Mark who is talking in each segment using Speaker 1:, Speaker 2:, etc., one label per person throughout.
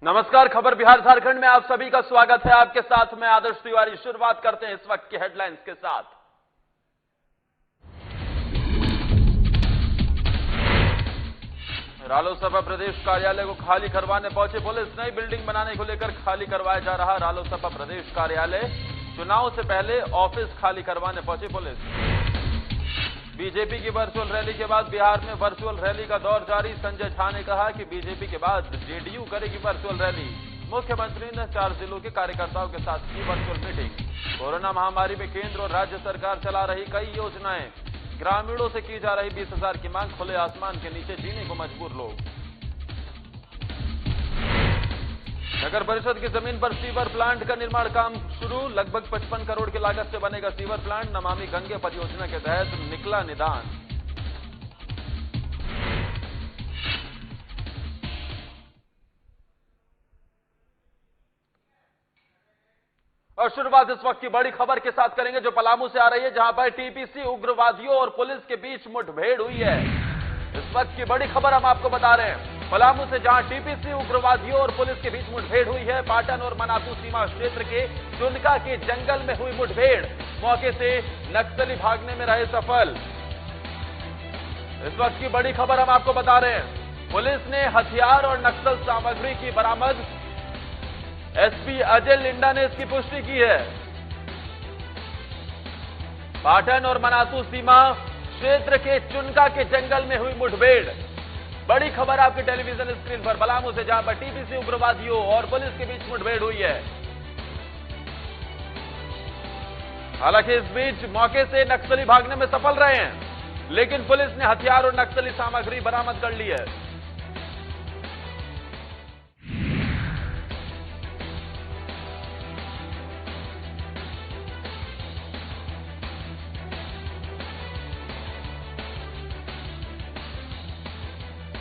Speaker 1: नमस्कार, खबर बिहार झारखंड में आप सभी का स्वागत है। आपके साथ मैं आदर्श तिवारी। शुरुआत करते हैं इस वक्त की हेडलाइंस के साथ। रालोसपा प्रदेश कार्यालय को खाली करवाने पहुंची पुलिस। नई बिल्डिंग बनाने को लेकर खाली करवाया जा रहा रालोसपा प्रदेश कार्यालय। चुनाव से पहले ऑफिस खाली करवाने पहुंची पुलिस। बीजेपी की वर्चुअल रैली के बाद बिहार में वर्चुअल रैली का दौर जारी। संजय झा ने कहा कि बीजेपी के बाद जेडीयू करेगी वर्चुअल रैली। मुख्यमंत्री ने 4 जिलों के कार्यकर्ताओं के साथ की वर्चुअल मीटिंग। कोरोना महामारी में केंद्र और राज्य सरकार चला रही कई योजनाएं। ग्रामीणों से की जा रही 20,000 की मांग। खुले आसमान के नीचे जीने को मजबूर लोग। नगर परिषद की जमीन पर सीवर प्लांट का निर्माण काम शुरू। लगभग 55 करोड़ की लागत से बनेगा सीवर प्लांट। नमामि गंगे परियोजना के तहत निकला निदान। और शुरुआत इस वक्त की बड़ी खबर के साथ करेंगे जो पलामू से आ रही है, जहां पर टीपीसी उग्रवादियों और पुलिस के बीच मुठभेड़ हुई है। इस वक्त की बड़ी खबर हम आपको बता रहे हैं पलामू से, जहां टीपीसी उग्रवादियों और पुलिस के बीच मुठभेड़ हुई है। पाटन और मनातू सीमा क्षेत्र के चुनका के जंगल में हुई मुठभेड़। मौके से नक्सली भागने में रहे सफल। इस वक्त की बड़ी खबर हम आपको बता रहे हैं। पुलिस ने हथियार और नक्सल सामग्री की बरामद। एसपी अजय लिंडा ने इसकी पुष्टि की है। पाटन और मनातू सीमा क्षेत्र के चुनका के जंगल में हुई मुठभेड़। बड़ी खबर आपके टेलीविजन स्क्रीन पर पलामू से, जहां पर टीपीसी उग्रवादियों और पुलिस के बीच मुठभेड़ हुई है। हालांकि इस बीच मौके से नक्सली भागने में सफल रहे हैं, लेकिन पुलिस ने हथियार और नक्सली सामग्री बरामद कर ली है।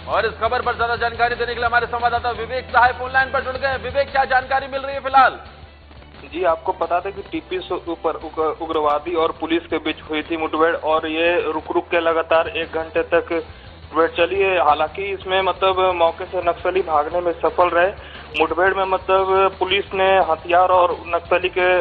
Speaker 1: और इस खबर पर ज्यादा जानकारी देने के लिए हमारे संवाददाता विवेक सहाय फोन लाइन पर जुड़ गए। विवेक, क्या जानकारी मिल रही है फिलहाल?
Speaker 2: जी, आपको बता दें कि टीपीसी ऊपर उग्रवादी और पुलिस के बीच हुई थी मुठभेड़, और ये रुक रुक के लगातार 1 घंटे तक मुठभेड़ चली है। हालांकि इसमें मौके से नक्सली भागने में सफल रहे। मुठभेड़ में पुलिस ने हथियार और नक्सली के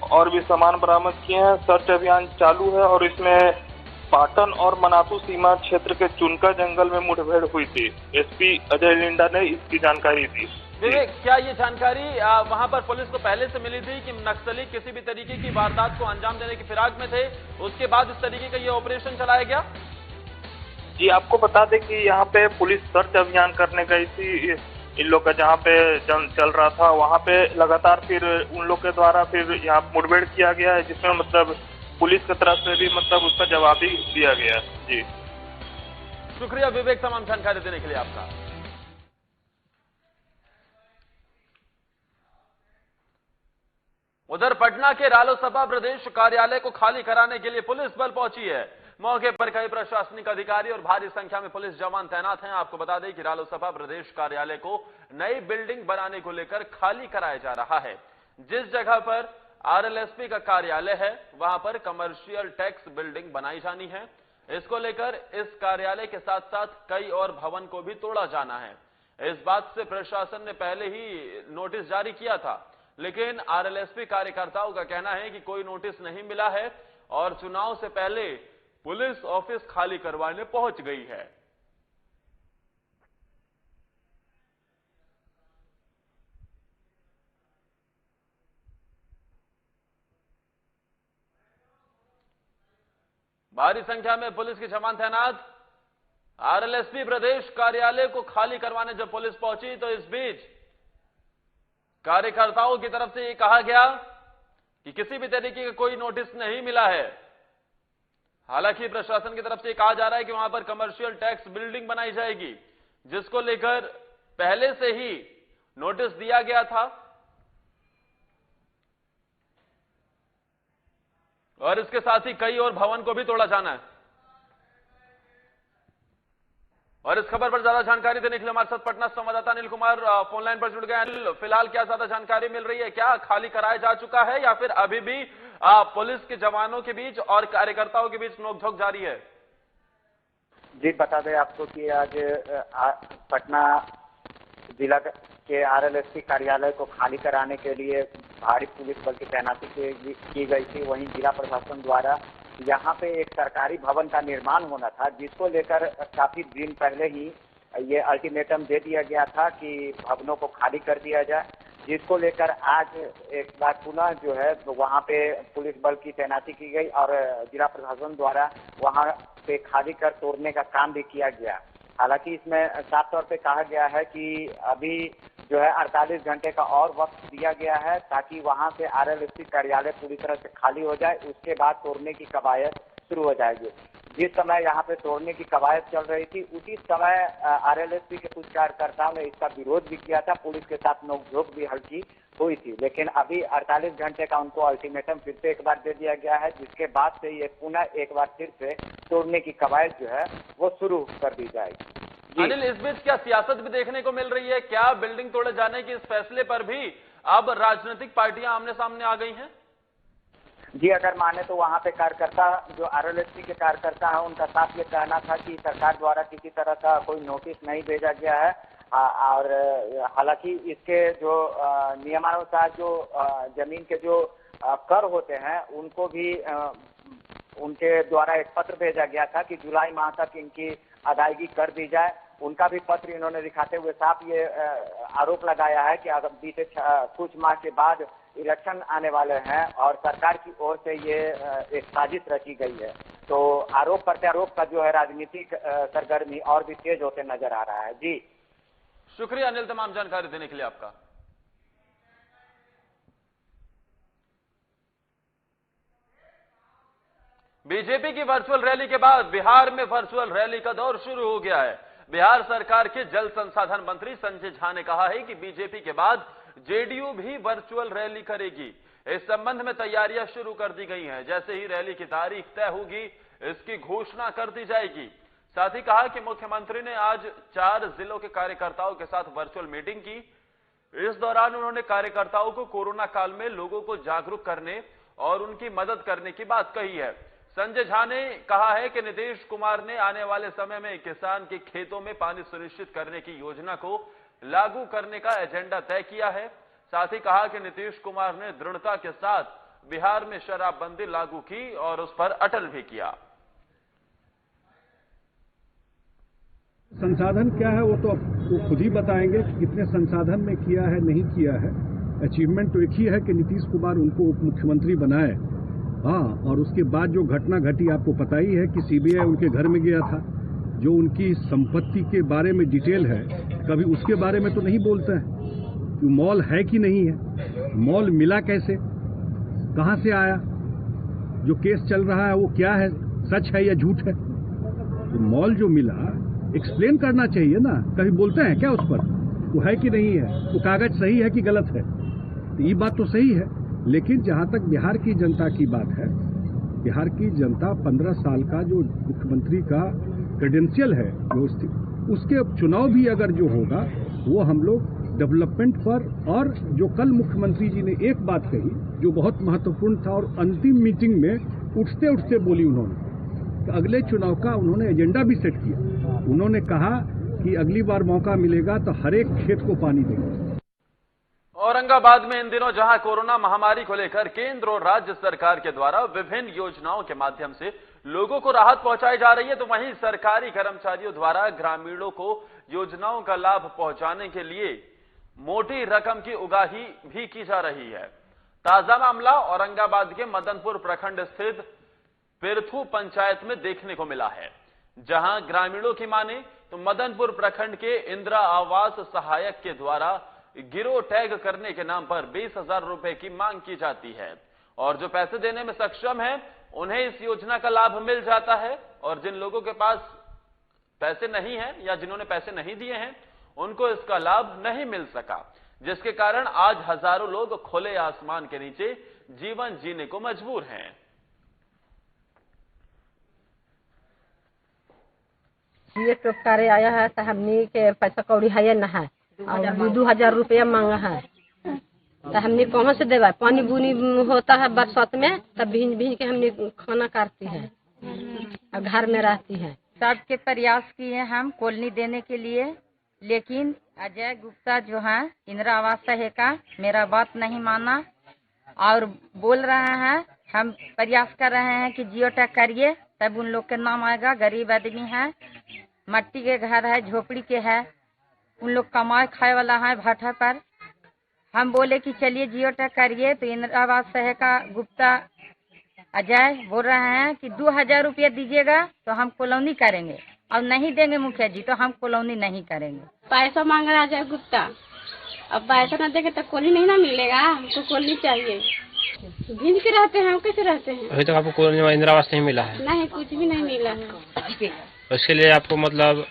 Speaker 2: और भी सामान बरामद किए हैं। सर्च अभियान चालू है और इसमें पाटन और मनातू सीमा क्षेत्र के चुनका जंगल में मुठभेड़ हुई थी। एसपी अजय लिंडा ने इसकी जानकारी दी।
Speaker 1: विवेक, क्या ये जानकारी वहां पर पुलिस को पहले से मिली थी कि नक्सली किसी भी तरीके की वारदात को अंजाम देने की फिराक में थे, उसके बाद इस तरीके का ये ऑपरेशन चलाया गया?
Speaker 2: जी, आपको बता दें कि यहाँ पे पुलिस सर्च अभियान करने गई थी इन लोग का, जहाँ पे चल रहा था वहाँ पे लगातार फिर उन लोग के द्वारा फिर यहाँ मुठभेड़ किया गया है, जिसमें पुलिस की तरफ से भी उसका जवाब भी दिया गया। जी,
Speaker 1: शुक्रिया विवेक, तमाम जानकारी देने के लिए आपका। उधर पटना के रालोसपा प्रदेश कार्यालय को खाली कराने के लिए पुलिस बल पहुंची है। मौके पर कई प्रशासनिक अधिकारी और भारी संख्या में पुलिस जवान तैनात हैं। आपको बता दें कि रालोसपा प्रदेश कार्यालय को नई बिल्डिंग बनाने को लेकर खाली कराया जा रहा है। जिस जगह पर आरएलएसपी का कार्यालय है, वहां पर कमर्शियल टैक्स बिल्डिंग बनाई जानी है। इसको लेकर इस कार्यालय के साथ साथ कई और भवन को भी तोड़ा जाना है। इस बात से प्रशासन ने पहले ही नोटिस जारी किया था, लेकिन आरएलएसपी कार्यकर्ताओं का कहना है कि कोई नोटिस नहीं मिला है और चुनाव से पहले पुलिस ऑफिस खाली करवाने पहुंच गई है। भारी संख्या में पुलिस के जवान तैनात। आरएलएसपी प्रदेश कार्यालय को खाली करवाने जब पुलिस पहुंची तो इस बीच कार्यकर्ताओं की तरफ से यह कहा गया कि किसी भी तरीके का कोई नोटिस नहीं मिला है। हालांकि प्रशासन की तरफ से कहा जा रहा है कि वहां पर कमर्शियल टैक्स बिल्डिंग बनाई जाएगी, जिसको लेकर पहले से ही नोटिस दिया गया था और इसके साथ ही कई और भवन को भी तोड़ा जाना है। और इस खबर पर ज्यादा जानकारी देने के लिए हमारे साथ पटना संवाददाता अनिल कुमार फोन लाइन पर जुड़ गए हैं। फिलहाल क्या ज्यादा जानकारी मिल रही है? क्या खाली कराया जा चुका है या फिर अभी भी पुलिस के जवानों के बीच और कार्यकर्ताओं के बीच नोकझोंक जारी है?
Speaker 3: जी, बता दें आपको कि आज पटना जिला के RLSP कार्यालय को खाली कराने के लिए भारी पुलिस बल की तैनाती की गई थी। वहीं जिला प्रशासन द्वारा यहाँ पे एक सरकारी भवन का निर्माण होना था, जिसको लेकर काफी दिन पहले ही ये अल्टीमेटम दे दिया गया था कि भवनों को खाली कर दिया जाए, जिसको लेकर आज एक बार पुनः जो है वहाँ पे पुलिस बल की तैनाती की गई और जिला प्रशासन द्वारा वहाँ पे खाली कर तोड़ने का काम भी किया गया। हालांकि इसमें साफ तौर पे कहा गया है कि अभी जो है 48 घंटे का और वक्त दिया गया है ताकि वहाँ से RLSP कार्यालय पूरी तरह से खाली हो जाए, उसके बाद तोड़ने की कवायद शुरू हो जाएगी। जिस समय यहाँ पे तोड़ने की कवायद चल रही थी, उसी समय RLSP के कुछ कार्यकर्ताओं ने इसका विरोध भी किया था, पुलिस के साथ नोकझोंक भी हल्की हुई थी, लेकिन अभी 48 घंटे का उनको अल्टीमेटम फिर से एक बार दे दिया गया है, जिसके बाद से ये पुनः एक बार फिर से तोड़ने की कवायद जो है वो शुरू कर दी जाएगी।
Speaker 1: अनिल, इस बीच क्या सियासत भी देखने को मिल रही है? क्या बिल्डिंग तोड़े जाने के इस फैसले पर भी अब राजनीतिक पार्टियां आमने सामने आ गई हैं?
Speaker 3: जी, अगर माने तो वहाँ पे कार्यकर्ता जो RLSP के कार्यकर्ता हैं, उनका साफ ये कहना था कि सरकार द्वारा किसी तरह का कोई नोटिस नहीं भेजा गया है और हालांकि इसके जो नियमानुसार जो जमीन के जो कर होते हैं उनको भी उनके द्वारा एक पत्र भेजा गया था कि जुलाई माह तक इनकी अदायगी कर दी जाए। उनका भी पत्र इन्होंने दिखाते हुए साफ ये आरोप लगाया है कि अगर बीते कुछ माह के बाद इलेक्शन आने वाले हैं और सरकार की ओर से ये एक साजिश रची गई है, तो आरोप प्रत्यारोप का जो है राजनीतिक सरगर्मी और भी तेज होते नजर आ रहा है। जी
Speaker 1: शुक्रिया अनिल, तमाम जानकारी देने के लिए आपका। बीजेपी की वर्चुअल रैली के बाद बिहार में वर्चुअल रैली का दौर शुरू हो गया है। बिहार सरकार के जल संसाधन मंत्री संजय झा ने कहा है कि बीजेपी के बाद जेडीयू भी वर्चुअल रैली करेगी। इस संबंध में तैयारियां शुरू कर दी गई हैं। जैसे ही रैली की तारीख तय होगी, इसकी घोषणा कर दी जाएगी। साथ ही कहा कि मुख्यमंत्री ने आज 4 जिलों के कार्यकर्ताओं के साथ वर्चुअल मीटिंग की। इस दौरान उन्होंने कार्यकर्ताओं को कोरोना काल में लोगों को जागरूक करने और उनकी मदद करने की बात कही है। संजय झा ने कहा है कि नीतीश कुमार ने आने वाले समय में किसान के खेतों में पानी सुनिश्चित करने की योजना को लागू करने का एजेंडा तय किया है। साथ ही कहा कि नीतीश कुमार ने दृढ़ता के साथ बिहार में शराबबंदी लागू की और उस पर अटल भी किया।
Speaker 4: संसाधन क्या है वो तो वो खुद ही बताएंगे कि कितने संसाधन में किया है नहीं किया है। अचीवमेंट तो एक ही है कि नीतीश कुमार उनको उप मुख्यमंत्री बनाए। हाँ, और उसके बाद जो घटना घटी आपको पता ही है कि सीबीआई उनके घर में गया था। जो उनकी संपत्ति के बारे में डिटेल है, कभी उसके बारे में तो नहीं बोलते हैं कि मॉल है कि नहीं है, मॉल मिला कैसे, कहां से आया, जो केस चल रहा है वो क्या है, सच है या झूठ है। तो मॉल जो मिला एक्सप्लेन करना चाहिए ना, कभी बोलते हैं क्या उस पर, वो है कि नहीं है, वो कागज सही है कि गलत है। तो ये बात तो सही है, लेकिन जहां तक बिहार की जनता की बात है, बिहार की जनता 15 साल का जो मुख्यमंत्री का क्रेडेंशियल है, जो उसके चुनाव भी अगर जो होगा वो हम लोग डेवलपमेंट पर, और जो कल मुख्यमंत्री जी ने एक बात कही जो बहुत महत्वपूर्ण था और अंतिम मीटिंग में उठते उठते बोली उन्होंने, कि अगले चुनाव का उन्होंने एजेंडा भी सेट किया। उन्होंने कहा कि अगली बार मौका मिलेगा तो हर एक खेत को पानी देंगे।
Speaker 1: औरंगाबाद में इन दिनों जहां कोरोना महामारी को लेकर केंद्र और राज्य सरकार के द्वारा विभिन्न योजनाओं के माध्यम से लोगों को राहत पहुंचाई जा रही है, तो वहीं सरकारी कर्मचारियों द्वारा ग्रामीणों को योजनाओं का लाभ पहुंचाने के लिए मोटी रकम की उगाही भी की जा रही है। ताजा मामला औरंगाबाद के मदनपुर प्रखंड स्थित पिरथू पंचायत में देखने को मिला है, जहां ग्रामीणों की माने तो मदनपुर प्रखंड के इंदिरा आवास सहायक के द्वारा गिरोह टैग करने के नाम पर 20,000 रुपए की मांग की जाती है, और जो पैसे देने में सक्षम है उन्हें इस योजना का लाभ मिल जाता है, और जिन लोगों के पास पैसे नहीं है या जिन्होंने पैसे नहीं दिए हैं उनको इसका लाभ नहीं मिल सका, जिसके कारण आज हजारों लोग खुले आसमान के नीचे जीवन जीने को मजबूर हैं।
Speaker 5: ये टोपकारे आया है तो हमने के पैसा कौड़ी है ना है, और 2,000 रुपया मांगा है, तो हमने कहाँ से देगा। पानी बुनी होता है बरसात में, तब भींज भींज के हमने खाना काटती है और घर में रहती है।
Speaker 6: सबके प्रयास किए हम कॉलोनी देने के लिए, लेकिन अजय गुप्ता जो है इंदिरा आवास है का मेरा बात नहीं माना और बोल रहे हैं। हम प्रयास कर रहे हैं कि जियो टैग करिए तब उन लोग के नाम आएगा। गरीब आदमी है, मट्टी के घर है, झोपड़ी के है, उन लोग कमाए खाए वाला है भाटा पर। हम बोले कि चलिए जियो टैग करिए तो इंदिरा आवास है का गुप्ता अजय बोल रहे हैं कि 2000 रुपया दीजिएगा तो हम कॉलोनी करेंगे और नहीं देंगे मुखिया जी तो हम कॉलोनी नहीं करेंगे।
Speaker 5: पैसा मांग रहा है अजय गुप्ता, अब पैसा न देंगे तो कॉलोनी नहीं ना मिलेगा। हमको कॉलोनी चाहिए। भीज के रहते हैं, हम कैसे रहते हैं?
Speaker 7: अभी तक आपको कॉलोनी में इंदिरा आवास नहीं मिला है?
Speaker 5: नहीं, कुछ भी नहीं मिला है।
Speaker 7: उसके लिए आपको मतलब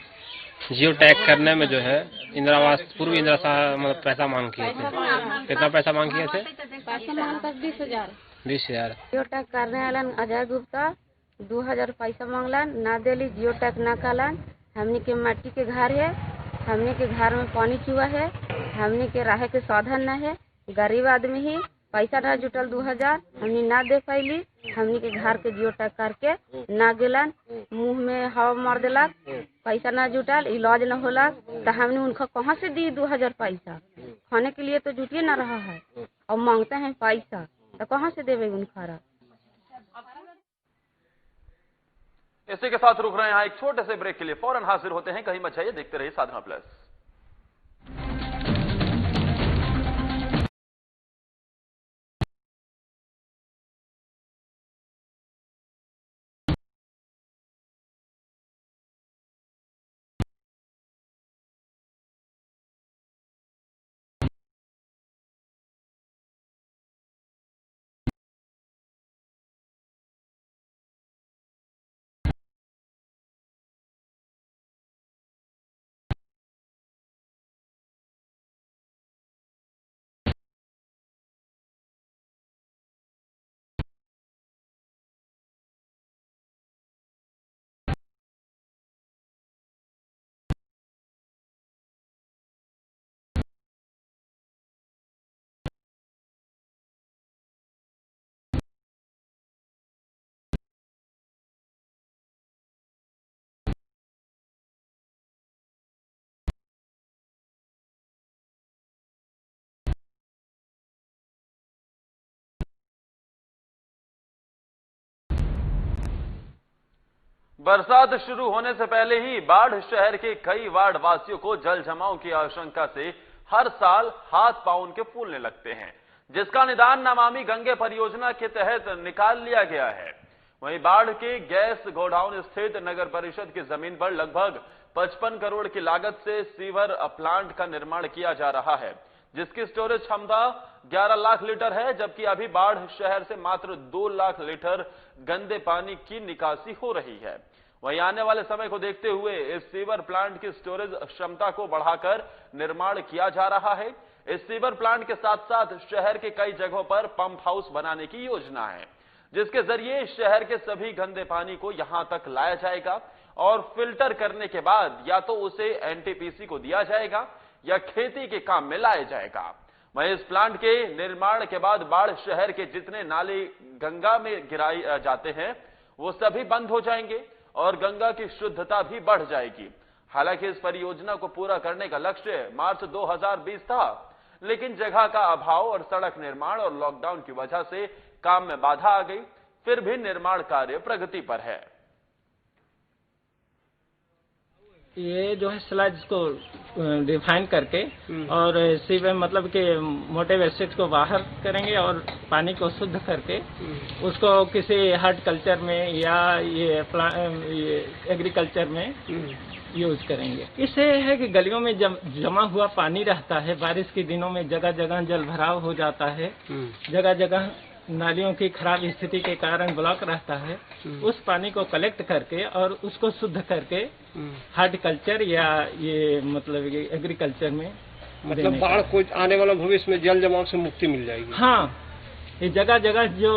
Speaker 7: जियो टैग करने में जो है इंदिरा आवास पूर्व इंदिरा मतलब पैसा मांग किए थे। कितना पैसा मांग किए थे?
Speaker 5: पैसा मांगता 20,000।
Speaker 7: 20,000।
Speaker 5: जियो टैग करने वाला अजय गुप्ता 2000 पैसा मांगलन, ना देली जियो टैग ना कलन। हमने के मट्टी के घर है, हमने के घर में पानी चुआ है, हमने के रहे के साधन न है। गरीब आदमी ही पैसा ना जुटल 2000 हमने ना दे पैली। हमने के घर के जियो टैग करके ना गेलन, मुंह में हवा मार दिलक, पैसा ना जुटल, इलाज न होला तो हमने उनका कहाँ से दी 2000 पैसा? खाने के लिए तो जुटिए ना रहा है और मांगते हैं पैसा तो कहाँ से देवे उनका?
Speaker 1: इसी के साथ रुक रहे हैं यहाँ एक छोटे से ब्रेक के लिए। फौरन हाजिर होते हैं, कहीं मत जाइए, देखते रहिए साधना प्लस। बरसात शुरू होने से पहले ही बाढ़ शहर के कई वार्ड वासियों को जल जमाव की आशंका से हर साल हाथ पांव उनके फूलने लगते हैं, जिसका निदान नमामि गंगे परियोजना के तहत निकाल लिया गया है। वहीं बाढ़ के गैस गोडाउन स्थित नगर परिषद की जमीन पर लगभग 55 करोड़ की लागत से सीवर प्लांट का निर्माण किया जा रहा है, जिसकी स्टोरेज क्षमता 11 लाख लीटर है, जबकि अभी बाढ़ शहर से मात्र 2 लाख लीटर गंदे पानी की निकासी हो रही है। वहीं आने वाले समय को देखते हुए इस सीवर प्लांट की स्टोरेज क्षमता को बढ़ाकर निर्माण किया जा रहा है। इस सीवर प्लांट के साथ साथ शहर के कई जगहों पर पंप हाउस बनाने की योजना है, जिसके जरिए शहर के सभी गंदे पानी को यहां तक लाया जाएगा और फिल्टर करने के बाद या तो उसे एनटीपीसी को दिया जाएगा या खेती के काम में लाया जाएगा। वहीं इस प्लांट के निर्माण के बाद बाढ़ शहर के जितने नाले गंगा में गिराए जाते हैं वो सभी बंद हो जाएंगे और गंगा की शुद्धता भी बढ़ जाएगी। हालांकि इस परियोजना को पूरा करने का लक्ष्य मार्च 2020 था, लेकिन जगह का अभाव और सड़क निर्माण और लॉकडाउन की वजह से काम में बाधा आ गई। फिर भी निर्माण कार्य प्रगति पर है।
Speaker 8: ये जो है स्लज को डिफाइन करके और सीवर मतलब कि मोटे वेस्टेज को बाहर करेंगे और पानी को शुद्ध करके उसको किसी हॉर्टिकल्चर में या ये एग्रीकल्चर में यूज करेंगे। इससे है कि गलियों में जमा हुआ पानी रहता है, बारिश के दिनों में जगह जगह जल भराव हो जाता है, जगह जगह नालियों की खराब स्थिति के कारण ब्लॉक रहता है। उस पानी को कलेक्ट करके और उसको शुद्ध करके हॉर्टिकल्चर या ये मतलब एग्रीकल्चर में
Speaker 7: मतलब बाढ़ को आने वाला भविष्य में जल जमाव से मुक्ति मिल जाएगी।
Speaker 8: हाँ, ये जगह जगह जो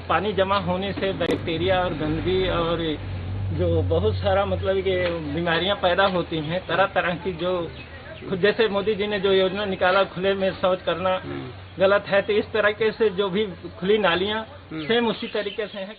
Speaker 8: पानी जमा होने से बैक्टीरिया और गंदगी और जो बहुत सारा मतलब कि बीमारियां पैदा होती हैं, तरह तरह की जो जैसे मोदी जी ने जो योजना निकाला खुले में शौच करना गलत है, तो इस तरीके से जो भी खुली नालियां सेम उसी तरीके से है।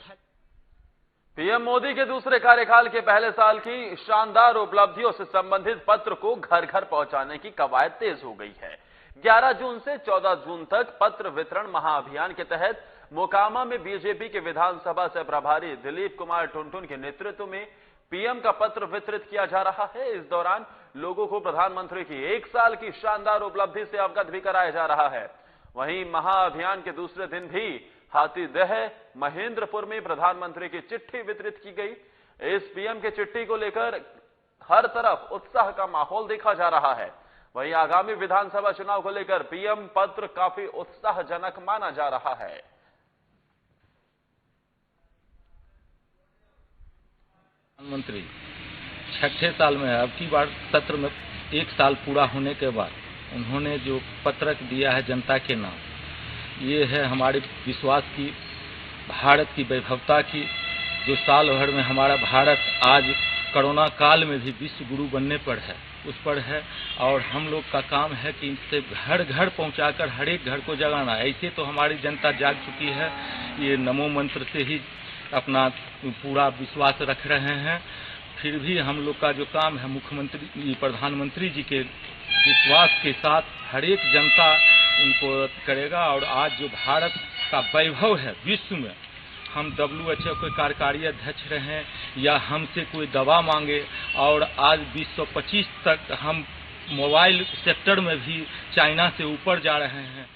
Speaker 1: पीएम मोदी के दूसरे कार्यकाल के पहले साल की शानदार उपलब्धियों से संबंधित पत्र को घर घर पहुंचाने की कवायद तेज हो गई है। 11 जून से 14 जून तक पत्र वितरण महाअभियान के तहत मोकामा में बीजेपी के विधानसभा से प्रभारी दिलीप कुमार टुनटुन के नेतृत्व में पीएम का पत्र वितरित किया जा रहा है। इस दौरान लोगों को प्रधानमंत्री की 1 साल की शानदार उपलब्धि से अवगत भी कराया जा रहा है। वहीं महाअभियान के दूसरे दिन भी हाथीदह महेंद्रपुर में प्रधानमंत्री की चिट्ठी वितरित की गई। इस पीएम के चिट्ठी को लेकर हर तरफ उत्साह का माहौल देखा जा रहा है। वहीं आगामी विधानसभा चुनाव को लेकर पीएम पत्र काफी उत्साहजनक माना जा रहा है।
Speaker 9: प्रधानमंत्री 6ठे साल में है। अब की बार सत्र में 1 साल पूरा होने के बाद उन्होंने जो पत्रक दिया है जनता के नाम, ये है हमारे विश्वास की, भारत की वैभवता की, जो साल भर में हमारा भारत आज कोरोना काल में भी विश्व गुरु बनने पर है, उस पर है। और हम लोग का काम है कि इनसे घर घर पहुंचाकर हर एक घर को जगाना। ऐसे तो हमारी जनता जाग चुकी है, ये नमो मंत्र से ही अपना पूरा विश्वास रख रहे हैं। फिर भी हम लोग का जो काम है, मुख्यमंत्री प्रधानमंत्री जी के विश्वास के साथ हर एक जनता उनको करेगा। और आज जो भारत का वैभव है विश्व में, हम WHO के कार्यकारी अध्यक्ष रहें या हमसे कोई दवा मांगे, और आज 2025 तक हम मोबाइल सेक्टर में भी चाइना से ऊपर जा रहे हैं।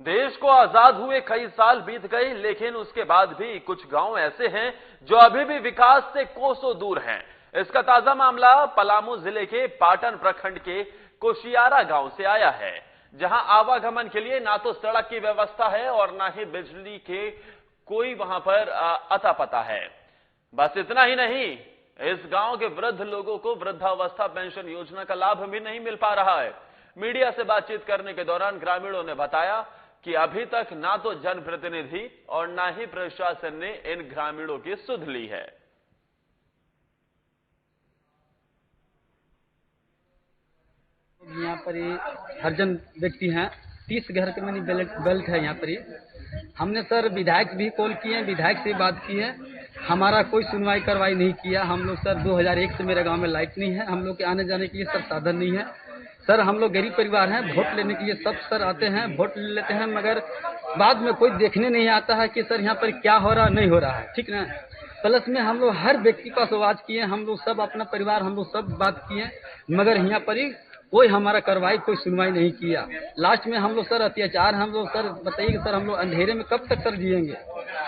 Speaker 1: देश को आजाद हुए कई साल बीत गए, लेकिन उसके बाद भी कुछ गांव ऐसे हैं जो अभी भी विकास से कोसों दूर हैं। इसका ताजा मामला पलामू जिले के पाटन प्रखंड के कोशियारा गांव से आया है, जहां आवागमन के लिए ना तो सड़क की व्यवस्था है और ना ही बिजली के कोई वहां पर अता पता है। बस इतना ही नहीं, इस गांव के वृद्ध लोगों को वृद्धावस्था पेंशन योजना का लाभ भी नहीं मिल पा रहा है। मीडिया से बातचीत करने के दौरान ग्रामीणों ने बताया कि अभी तक ना तो जनप्रतिनिधि और ना ही प्रशासन ने इन ग्रामीणों की सुध ली है।
Speaker 10: यहाँ पर हरजन व्यक्ति हैं, 30 घर के मैंने बेल्ट है यहाँ पर। हमने सर विधायक भी कॉल किए, विधायक से बात की है, हमारा कोई सुनवाई कार्रवाई नहीं किया। हम लोग सर 2001 से मेरे गांव में लाइट नहीं है, हम लोग के आने जाने के लिए सब साधन नहीं है। सर हम लोग गरीब परिवार हैं, वोट लेने के लिए सब सर आते हैं, वोट ले लेते हैं, मगर बाद में कोई देखने नहीं आता है कि सर यहाँ पर क्या हो रहा नहीं हो रहा है, ठीक ना। प्लस में हम लोग हर व्यक्ति का आवाज किए, हम लोग सब अपना परिवार हम लोग सब बात किए, मगर यहाँ पर कोई हमारा कार्रवाई कोई सुनवाई नहीं किया। लास्ट में हम लोग सर अत्याचार, हम लोग सर बताइए कि सर हम लोग अंधेरे में कब तक सर जिएंगे।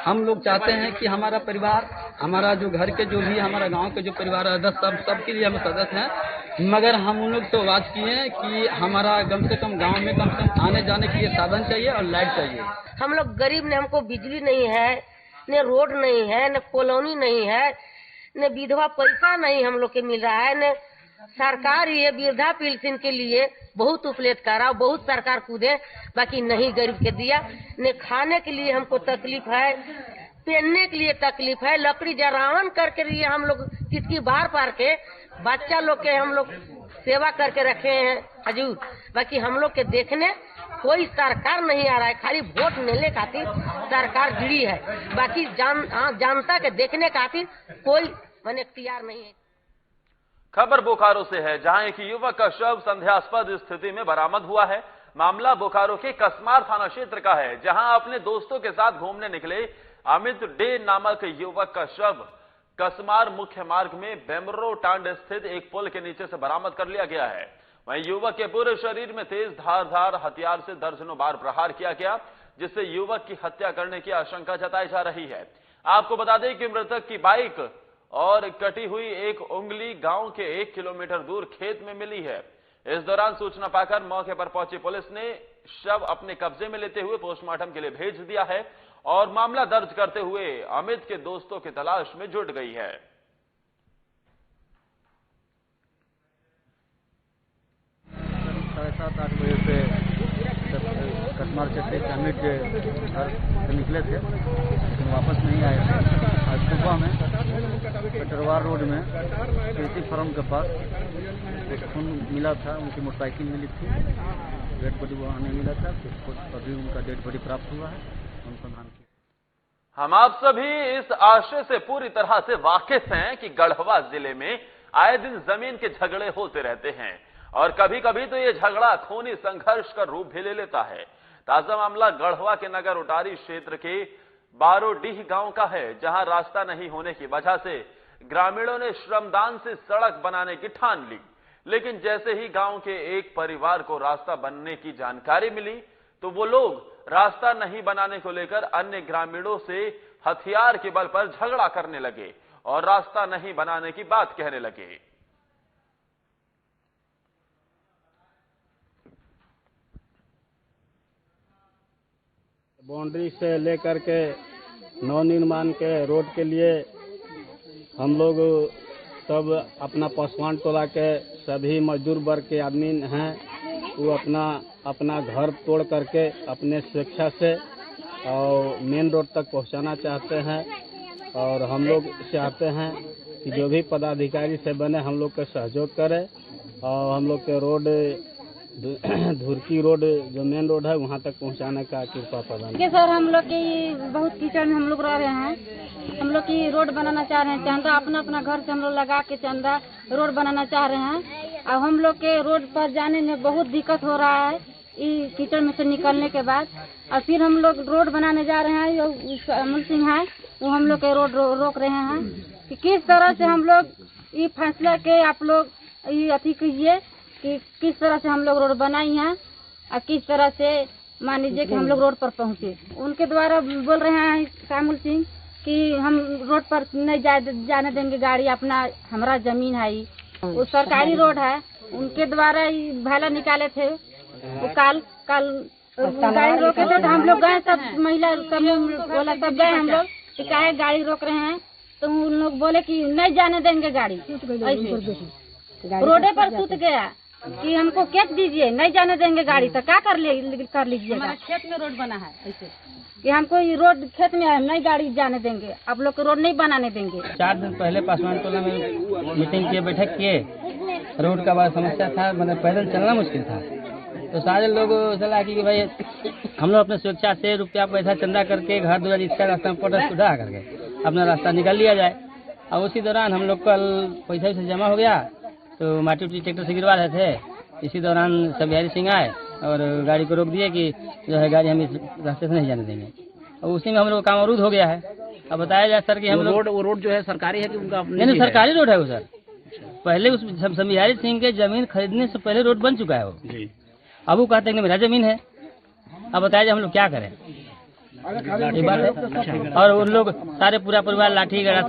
Speaker 10: हम लोग चाहते हैं कि हमारा परिवार, हमारा जो घर के जो भी हमारा गांव के जो परिवार सदस्य सबके लिए हम सदस्य हैं, मगर हम उन लोग से आवाज किए कि हमारा कम से कम गाँव में कम से कम आने जाने के लिए साधन चाहिए और लाइट चाहिए।
Speaker 11: हम लोग गरीब ने, हमको बिजली नहीं है, न रोड नहीं है, न कॉलोनी नहीं है, न विधवा पैसा नहीं हम लोग के मिल रहा है, न सरकार ये वृद्धा पेंशन के लिए बहुत उपलब्ध करा, बहुत सरकार कूदे, बाकी नहीं गरीब के दिया। न खाने के लिए हमको तकलीफ है, पहनने के लिए तकलीफ है, लकड़ी जरावन करके लिए हम लोग किसकी बार पार के बच्चा लोग के हम लोग सेवा करके रखे हैं हजूर, बाकी हम लोग के देखने कोई सरकार नहीं आ रहा है। खाली वोट लेने खातिर सरकार गिरी है, बाकी जनता के देखने खातिर कोई मैंने इख्तियार नहीं है।
Speaker 1: खबर बोकारो से है, जहां एक युवक का शव संदेहास्पद स्थिति में बरामद हुआ है। मामला बोकारो के कसमार थाना क्षेत्र का है, जहां अपने दोस्तों के साथ घूमने निकले अमित डे नामक युवक का शव कसमार मुख्य मार्ग में बेमरो टांड स्थित एक पुल के नीचे से बरामद कर लिया गया है। वहीं युवक के पूरे शरीर में तेज धारदार हथियार से दर्जनों बार प्रहार किया गया, जिससे युवक की हत्या करने की आशंका जताई जा रही है। आपको बता दें कि मृतक की बाइक और कटी हुई एक उंगली गांव के 1 किलोमीटर दूर खेत में मिली है। इस दौरान सूचना पाकर मौके पर पहुंची पुलिस ने शव अपने कब्जे में लेते हुए पोस्टमार्टम के लिए भेज दिया है और मामला दर्ज करते हुए अमित के दोस्तों की तलाश में जुट गई है।
Speaker 12: साढ़े 7-8 बजे से कसमार चट्टी से अमित के घर से निकले थे, लेकिन वापस नहीं आए थे। आज सुबह में कटरवार रोड में कृषि फार्म के पास एक खून मिला था, उनकी मोटरसाइकिल मिली थी, डेड बॉडी वहाँ नहीं मिला था। अभी उनका डेड बॉडी प्राप्त हुआ है, अनुसंधान की।
Speaker 1: हम आप सभी इस आशय से पूरी तरह से वाकिफ हैं कि गढ़वा जिले में आए दिन जमीन के झगड़े होते रहते हैं और कभी कभी तो ये झगड़ा खूनी संघर्ष का रूप भी ले लेता है। ताजा मामला गढ़वा के नगर उटारी क्षेत्र के बारोडीह गांव का है, जहां रास्ता नहीं होने की वजह से ग्रामीणों ने श्रमदान से सड़क बनाने की ठान ली। लेकिन जैसे ही गांव के एक परिवार को रास्ता बनने की जानकारी मिली तो वो लोग रास्ता नहीं बनाने को लेकर अन्य ग्रामीणों से हथियार के बल पर झगड़ा करने लगे और रास्ता नहीं बनाने की बात कहने लगे।
Speaker 12: बाउंड्री से लेकर के नवनिर्माण के रोड के लिए हम लोग सब अपना पासवान टोला के सभी मजदूर वर्ग के आदमी हैं, वो अपना घर तोड़ करके अपने स्वेच्छा से और मेन रोड तक पहुंचाना चाहते हैं। और हम लोग चाहते हैं कि जो भी पदाधिकारी से बने हम लोग का सहयोग करे और हम लोग के रोड धुरकी रोड जो मेन रोड है वहाँ तक पहुँचाने का कृपा प्रदान।
Speaker 13: सर हम लोग की बहुत कीचड़ में हम लोग रह रहे हैं, हम लोग की रोड बनाना चाह रहे हैं, चंदा अपना घर से हम लोग लगा के चंदा रोड बनाना चाह रहे हैं। अब हम लोग के रोड पर जाने में बहुत दिक्कत हो रहा है इस कीचड़ में से निकलने के बाद। और फिर हम लोग रोड बनाने जा रहे हैं, जो अमल सिंह है वो हम लोग के रोड रोक रहे हैं कि किस तरह से हम लोग ये फैसला के आप लोग ये अति कीजिए कि किस तरह से हम लोग रोड बनाई हैं और किस तरह से मान लीजिए कि हम लोग रोड पर पहुँचे। उनके द्वारा बोल रहे हैं श्यामुल सिंह कि हम रोड पर नहीं जाने देंगे गाड़ी, अपना हमारा जमीन है वो सरकारी रोड है। उनके द्वारा भाला निकाले थे, वो काल गाड़ी रोके थे तो हम लोग गए, सब महिला सब बोला सब गए हम लोग कि काहे गाड़ी रोक रहे हैं, तो उन लोग बोले कि नहीं जाने देंगे गाड़ी। ऐसे रोडे पर सूत गया कि हमको केस दीजिए, नहीं जाने देंगे गाड़ी, तो क्या कर लीजिएगा।
Speaker 5: खेत में रोड बना है ऐसे
Speaker 13: कि हमको ये रोड खेत में है, नहीं गाड़ी जाने देंगे, आप लोग को रोड नहीं बनाने देंगे।
Speaker 10: 4 दिन पहले पासवान टोला में मीटिंग किए, बैठक किए, रोड का बड़ा समस्या था, मतलब पैदल चलना मुश्किल था। तो सारे लोग सलाह की कि भाई हम लोग अपने स्वेच्छा से रुपया पैसा चंदा करके घर द्वार इसका रास्ता में सुधार करके अपना रास्ता निकाल लिया जाए। और उसी दौरान हम लोग कल पैसा से जमा हो गया तो माटी उटी ट्रैक्टर से गिरवा रहे थे। इसी दौरान सब बिहारी सिंह आए और गाड़ी को रोक दिए कि जो है गाड़ी हम इस रास्ते से नहीं जाने देंगे। और उसी में हम लोग काम अवरुद्ध हो गया है। अब बताया जाए सर कि हम लोग रोड जो है सरकारी है कि उनका नहीं सरकारी रोड है वो सर। पहले उस बिहारी सिंह के जमीन खरीदने से पहले रोड बन चुका है वो। अब वो कहते हैं कि मेरा जमीन है। अब बताया जाए हम लोग क्या करें, ये बात है। और उन लोग सारे पूरा परिवार लाठी गड़ा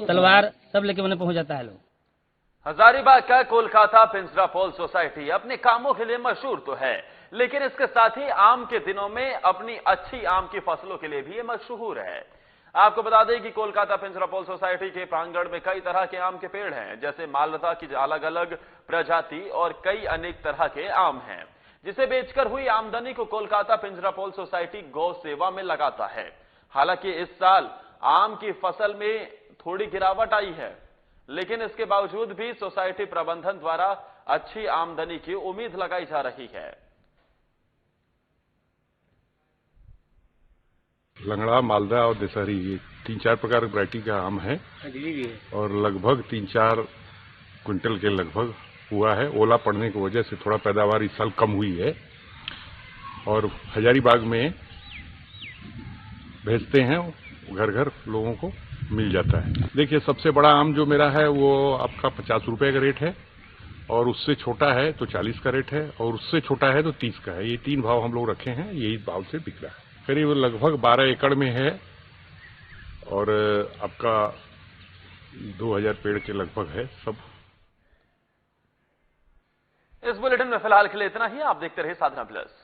Speaker 10: तलवार सब लेके मैंने पहुंच जाता है लोग।
Speaker 1: हजारीबाग का कोलकाता पिंजरापोल सोसाइटी अपने कामों के लिए मशहूर तो है, लेकिन इसके साथ ही आम के दिनों में अपनी अच्छी आम की फसलों के लिए भी ये मशहूर है। आपको बता दें कि कोलकाता पिंजरापोल सोसाइटी के प्रांगण में कई तरह के आम के पेड़ हैं, जैसे मालदा की अलग अलग प्रजाति और कई अनेक तरह के आम हैं, जिसे बेचकर हुई आमदनी को कोलकाता पिंजरापोल सोसाइटी गौ सेवा में लगाता है। हालांकि इस साल आम की फसल में थोड़ी गिरावट आई है, लेकिन इसके बावजूद भी सोसाइटी प्रबंधन द्वारा अच्छी आमदनी की उम्मीद लगाई जा रही है।
Speaker 14: लंगड़ा, मालदा और दशहरी, ये 3-4 प्रकार की वैरायटी का आम है और लगभग 3-4 क्विंटल के लगभग हुआ है। ओला पड़ने की वजह से थोड़ा पैदावार इस साल कम हुई है और हजारीबाग में भेजते हैं, घर घर लोगों को मिल जाता है। देखिए, सबसे बड़ा आम जो मेरा है वो आपका 50 रुपए का रेट है और उससे छोटा है तो 40 का रेट है और उससे छोटा है तो 30 का है। ये 3 भाव हम लोग रखे हैं, यही भाव से बिक रहा है। करीब लगभग 12 एकड़ में है और आपका 2000 पेड़ के लगभग है सब।
Speaker 1: इस बुलेटिन में फिलहाल के लिए इतना ही। आप देखते रहिए साधना प्लस।